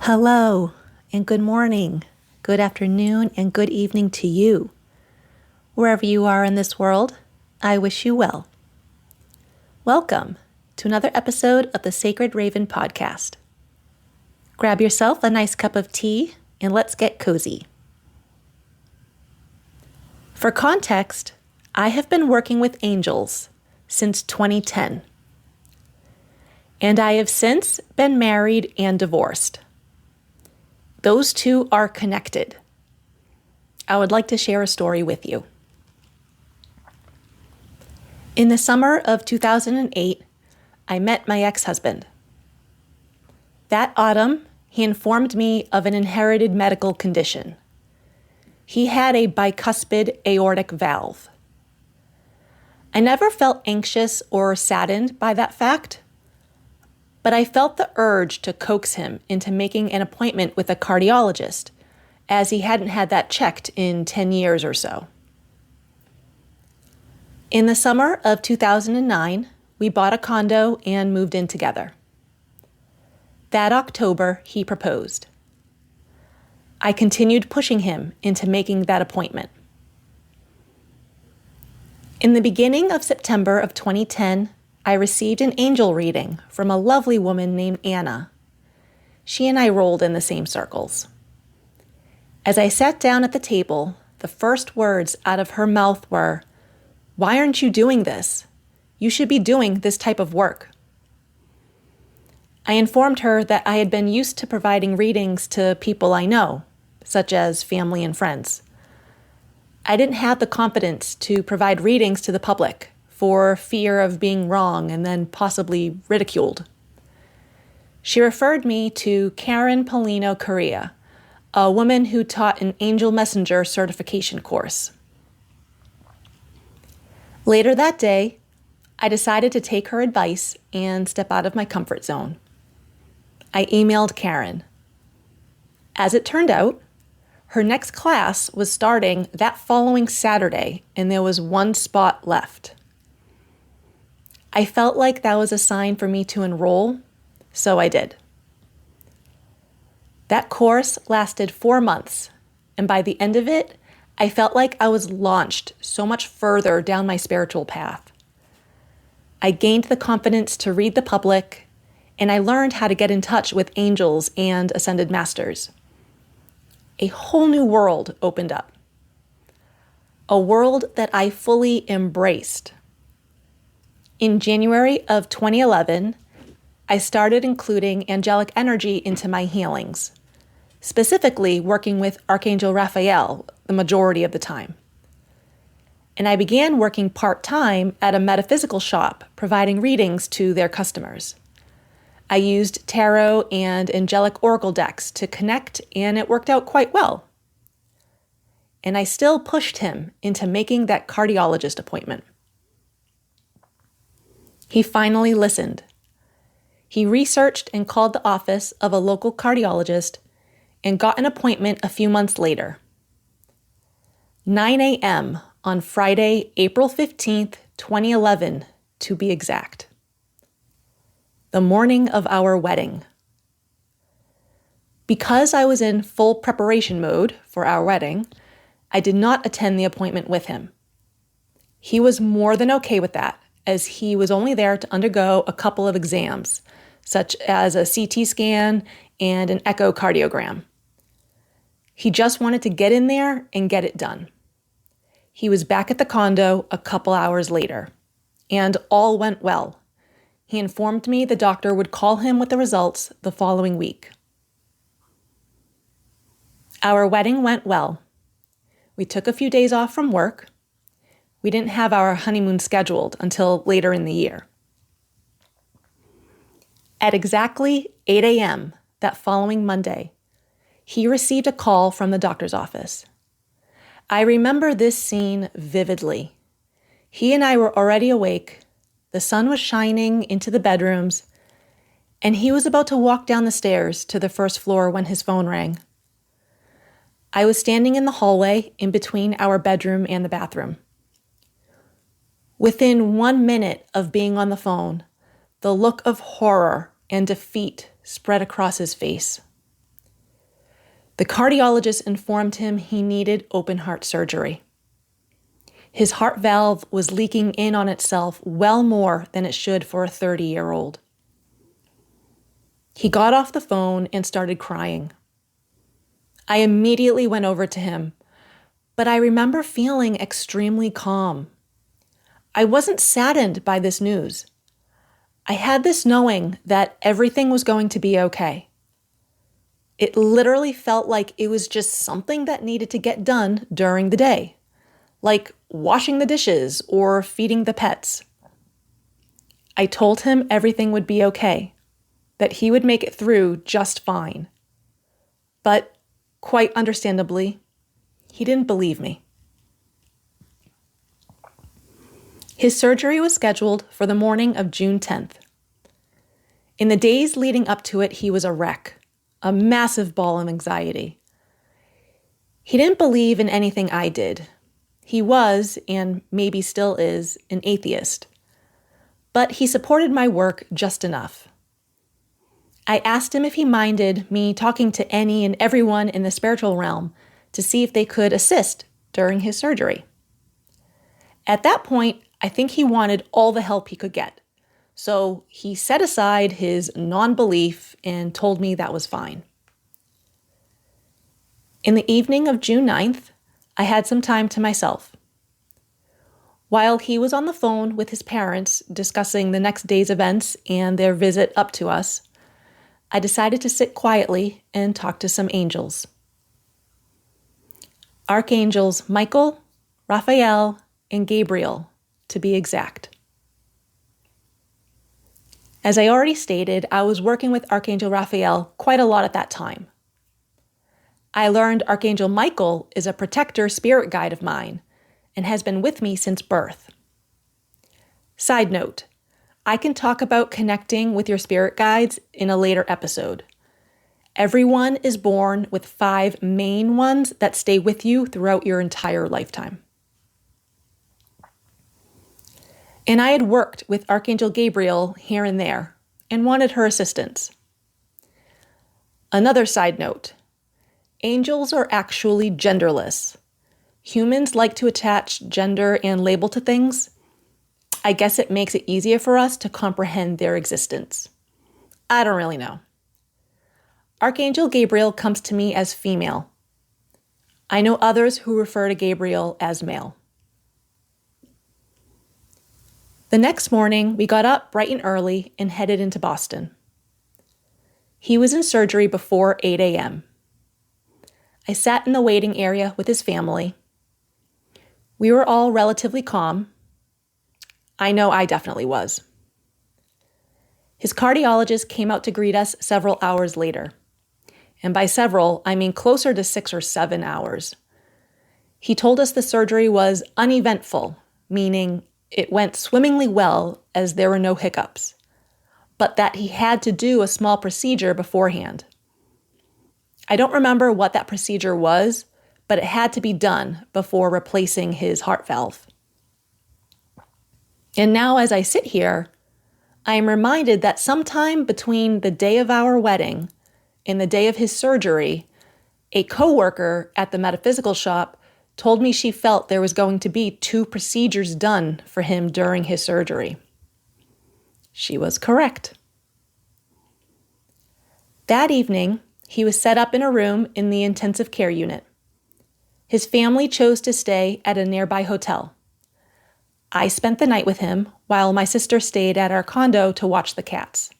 Hello, and good morning, good afternoon, and good evening to you. Wherever you are in this world, I wish you well. Welcome to another episode of the Sacred Raven podcast. Grab yourself a nice cup of tea and let's get cozy. For context, I have been working with angels since 2010, and I have since been married and divorced. Those two are connected. I would like to share a story with you. In the summer of 2008, I met my ex-husband. That autumn, he informed me of an inherited medical condition. He had a bicuspid aortic valve. I never felt anxious or saddened by that fact, but I felt the urge to coax him into making an appointment with a cardiologist, as he hadn't had that checked in 10 years or so. In the summer of 2009, we bought a condo and moved in together. That October, he proposed. I continued pushing him into making that appointment. In the beginning of September of 2010, I received an angel reading from a lovely woman named Anna. She and I rolled in the same circles. As I sat down at the table, the first words out of her mouth were, "Why aren't you doing this? You should be doing this type of work." I informed her that I had been used to providing readings to people I know, such as family and friends. I didn't have the confidence to provide readings to the public for fear of being wrong and then possibly ridiculed. She referred me to Karen Polino Correa, a woman who taught an angel messenger certification course. Later that day, I decided to take her advice and step out of my comfort zone. I emailed Karen. As it turned out, her next class was starting that following Saturday, and there was one spot left. I felt like that was a sign for me to enroll, so I did. That course lasted 4 months, and by the end of it, I felt like I was launched so much further down my spiritual path. I gained the confidence to read the public, and I learned how to get in touch with angels and ascended masters. A whole new world opened up. A world that I fully embraced. In January of 2011, I started including angelic energy into my healings, specifically working with Archangel Raphael the majority of the time. And I began working part-time at a metaphysical shop, providing readings to their customers. I used tarot and angelic oracle decks to connect, and it worked out quite well. And I still pushed him into making that cardiologist appointment. He finally listened. He researched and called the office of a local cardiologist and got an appointment a few months later. 9 a.m. on Friday, April 15th, 2011, to be exact. The morning of our wedding. Because I was in full preparation mode for our wedding, I did not attend the appointment with him. He was more than okay with that, as he was only there to undergo a couple of exams, such as a CT scan and an echocardiogram. He just wanted to get in there and get it done. He was back at the condo a couple hours later, and all went well. He informed me the doctor would call him with the results the following week. Our wedding went well. We took a few days off from work. We didn't have our honeymoon scheduled until later in the year. At exactly 8 a.m. that following Monday, he received a call from the doctor's office. I remember this scene vividly. He and I were already awake. The sun was shining into the bedrooms, and he was about to walk down the stairs to the first floor when his phone rang. I was standing in the hallway in between our bedroom and the bathroom. Within 1 minute of being on the phone, the look of horror and defeat spread across his face. The cardiologist informed him he needed open heart surgery. His heart valve was leaking in on itself well more than it should for a 30-year-old. He got off the phone and started crying. I immediately went over to him, but I remember feeling extremely calm. I wasn't saddened by this news. I had this knowing that everything was going to be okay. It literally felt like it was just something that needed to get done during the day, like washing the dishes or feeding the pets. I told him everything would be okay, that he would make it through just fine. But quite understandably, he didn't believe me. His surgery was scheduled for the morning of June 10th. In the days leading up to it, he was a wreck, a massive ball of anxiety. He didn't believe in anything I did. He was, and maybe still is, an atheist. But he supported my work just enough. I asked him if he minded me talking to any and everyone in the spiritual realm to see if they could assist during his surgery. At that point, I think he wanted all the help he could get. So he set aside his non-belief and told me that was fine. In the evening of June 9th, I had some time to myself. While he was on the phone with his parents discussing the next day's events and their visit up to us, I decided to sit quietly and talk to some angels. Archangels Michael, Raphael, and Gabriel, to be exact. As I already stated, I was working with Archangel Raphael quite a lot at that time. I learned Archangel Michael is a protector spirit guide of mine and has been with me since birth. Side note, I can talk about connecting with your spirit guides in a later episode. Everyone is born with 5 main ones that stay with you throughout your entire lifetime. And I had worked with Archangel Gabriel here and there and wanted her assistance. Another side note, angels are actually genderless. Humans like to attach gender and label to things. I guess it makes it easier for us to comprehend their existence. I don't really know. Archangel Gabriel comes to me as female. I know others who refer to Gabriel as male. The next morning, we got up bright and early and headed into Boston. He was in surgery before 8 a.m. I sat in the waiting area with his family. We were all relatively calm. I know I definitely was. His cardiologist came out to greet us several hours later. And by several, I mean closer to 6 or 7 hours. He told us the surgery was uneventful, meaning it went swimmingly well as there were no hiccups, but that he had to do a small procedure beforehand. I don't remember what that procedure was, but it had to be done before replacing his heart valve. And now as I sit here, I am reminded that sometime between the day of our wedding and the day of his surgery, a coworker at the metaphysical shop told me she felt there was going to be 2 procedures done for him during his surgery. She was correct. That evening, he was set up in a room in the intensive care unit. His family chose to stay at a nearby hotel. I spent the night with him while my sister stayed at our condo to watch the cats.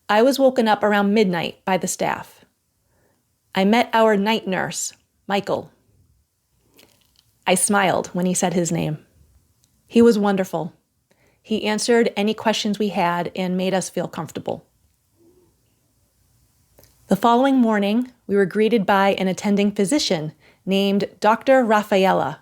I was woken up around midnight by the staff. I met our night nurse, Michael. I smiled when he said his name. He was wonderful. He answered any questions we had and made us feel comfortable. The following morning, we were greeted by an attending physician named Dr. Rafaela.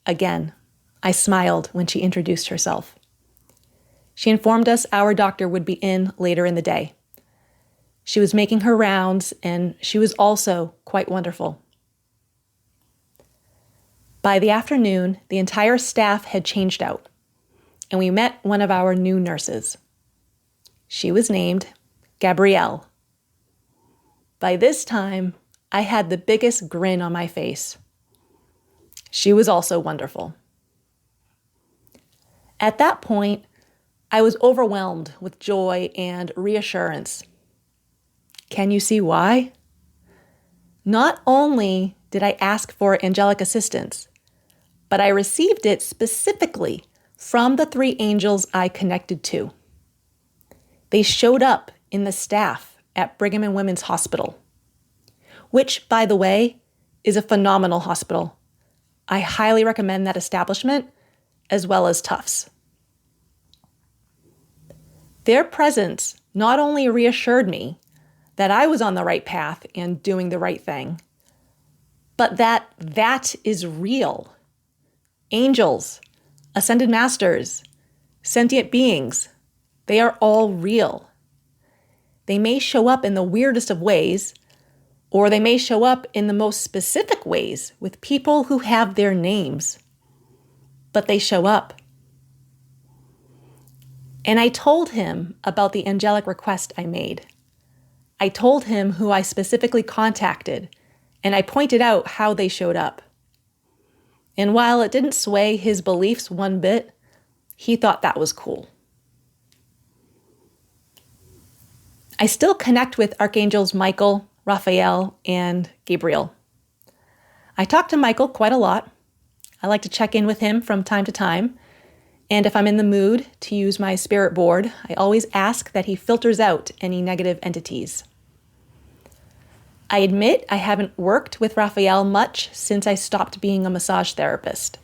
Again, I smiled when she introduced herself. She informed us our doctor would be in later in the day. She was making her rounds, and she was also quite wonderful. By the afternoon, the entire staff had changed out, and we met one of our new nurses. She was named Gabrielle. By this time, I had the biggest grin on my face. She was also wonderful. At that point, I was overwhelmed with joy and reassurance. Can you see why? Not only did I ask for angelic assistance, but I received it specifically from the 3 angels I connected to. They showed up in the staff at Brigham and Women's Hospital, which, by the way, is a phenomenal hospital. I highly recommend that establishment, as well as Tufts. Their presence not only reassured me that I was on the right path and doing the right thing, but that is real. Angels, ascended masters, sentient beings, they are all real. They may show up in the weirdest of ways, or they may show up in the most specific ways with people who have their names, but they show up. And I told him about the angelic request I made. I told him who I specifically contacted, and I pointed out how they showed up. And while it didn't sway his beliefs one bit, he thought that was cool. I still connect with Archangels Michael, Raphael, and Gabriel. I talk to Michael quite a lot. I like to check in with him from time to time. And if I'm in the mood to use my spirit board, I always ask that he filters out any negative entities. I admit I haven't worked with Raphael much since I stopped being a massage therapist.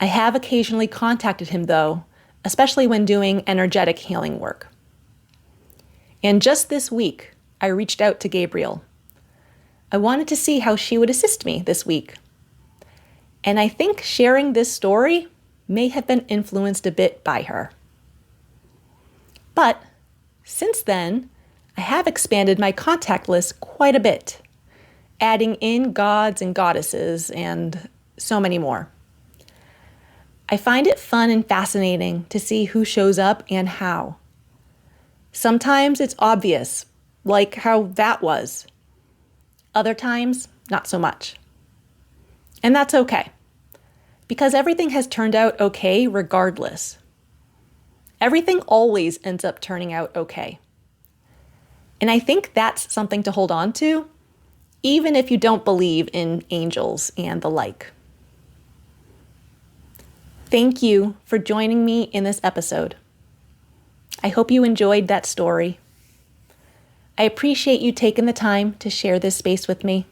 I have occasionally contacted him though, especially when doing energetic healing work. And just this week, I reached out to Gabriel. I wanted to see how she would assist me this week. And I think sharing this story may have been influenced a bit by her. But since then, I have expanded my contact list quite a bit, adding in gods and goddesses and so many more. I find it fun and fascinating to see who shows up and how. Sometimes it's obvious, like how that was. Other times, not so much. And that's okay, because everything has turned out okay regardless. Everything always ends up turning out okay. And I think that's something to hold on to, even if you don't believe in angels and the like. Thank you for joining me in this episode. I hope you enjoyed that story. I appreciate you taking the time to share this space with me.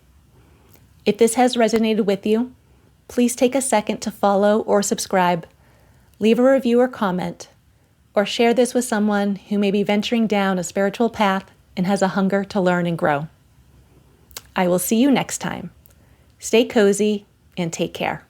If this has resonated with you, please take a second to follow or subscribe, leave a review or comment, or share this with someone who may be venturing down a spiritual path and has a hunger to learn and grow. I will see you next time. Stay cozy and take care.